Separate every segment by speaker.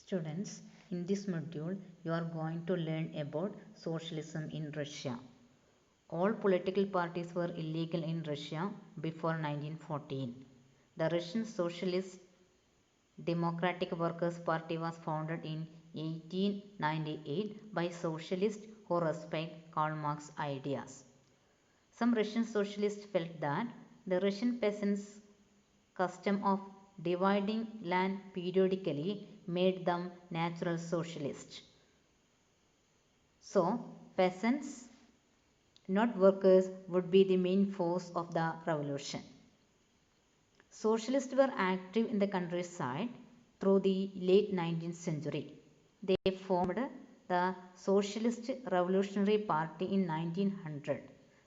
Speaker 1: Students, in this module, you are going to learn about socialism in Russia. All political parties were illegal in Russia before 1914. The Russian Socialist Democratic Workers' Party was founded in 1898 by socialists who respect Karl Marx's ideas. Some Russian socialists felt that the Russian peasants' custom of dividing land periodically made them natural socialists. So, peasants, not workers, would be the main force of the revolution. Socialists were active in the countryside through the late 19th century. They formed the Socialist Revolutionary Party in 1900.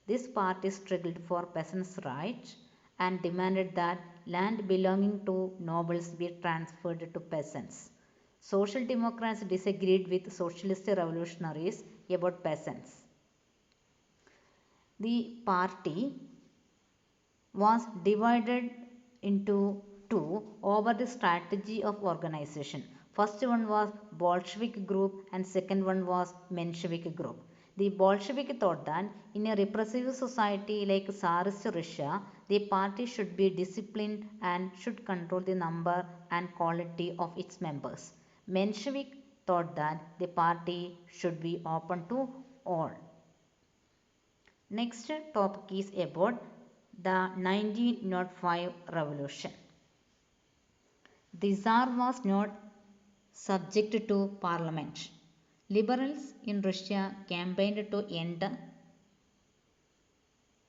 Speaker 1: This party struggled for peasants' rights and demanded that land belonging to nobles be transferred to peasants. Social Democrats disagreed with Socialist revolutionaries about peasants. The party was divided into two over the strategy of organization. First one was Bolshevik group and second one was Menshevik group. The Bolshevik thought that in a repressive society like Tsarist Russia, the party should be disciplined and should control the number and quality of its members. Menshevik thought that the party should be open to all. Next topic is about the 1905 revolution. The Tsar was not subject to parliament. Liberals in Russia campaigned to end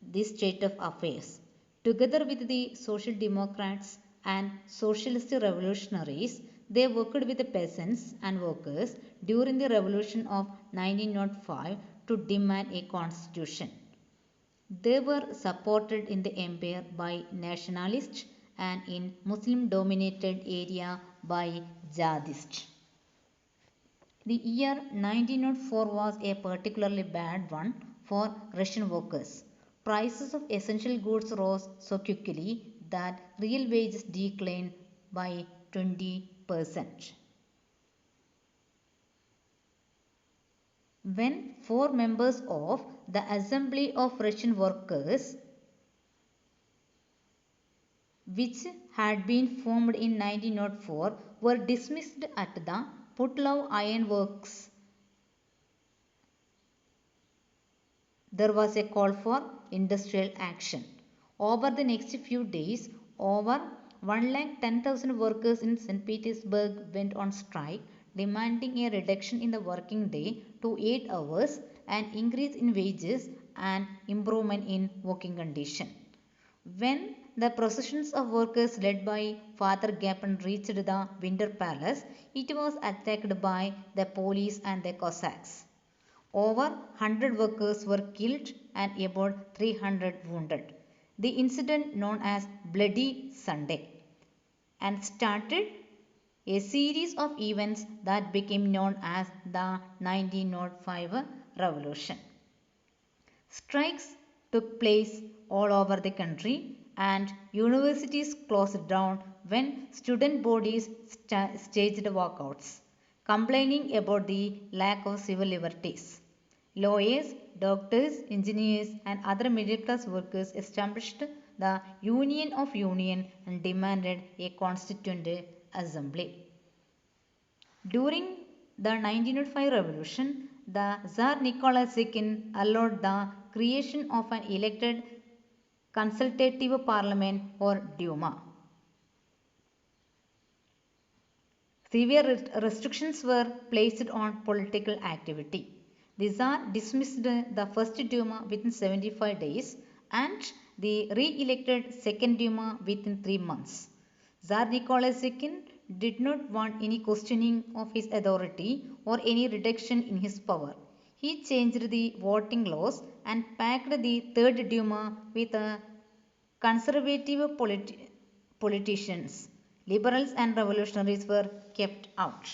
Speaker 1: this state of affairs. Together with the Social Democrats and Socialist revolutionaries, they worked with the peasants and workers during the revolution of 1905 to demand a constitution. They were supported in the empire by nationalists and in Muslim dominated area by jihadists. The year 1904 was a particularly bad one for Russian workers. Prices of essential goods rose so quickly that real wages declined by 20%. When four members of the Assembly of Russian Workers, which had been formed in 1904, were dismissed at the Putlov Iron Works, there was a call for industrial action. Over the next few days, over 110,000 workers in St. Petersburg went on strike, demanding a reduction in the working day to 8 hours, an increase in wages and improvement in working condition. When the processions of workers led by Father Gapon reached the Winter Palace, it was attacked by the police and the Cossacks. Over 100 workers were killed and about 300 wounded. The incident known as Bloody Sunday and started a series of events that became known as the 1905 revolution. Strikes took place all over the country and universities closed down when student bodies staged walkouts, complaining about the lack of civil liberties. Lawyers, doctors, engineers and other middle class workers established the Union of Union and demanded a constituent assembly. During the 1905 revolution, the Tsar Nicholas II allowed the creation of an elected consultative parliament or Duma. Severe restrictions were placed on political activity. The Tsar dismissed the first Duma within 75 days and the re-elected second Duma within 3 months. Tsar Nicholas II did not want any questioning of his authority or any reduction in his power. He changed the voting laws and packed the third Duma with conservative politicians. Liberals and revolutionaries were kept out.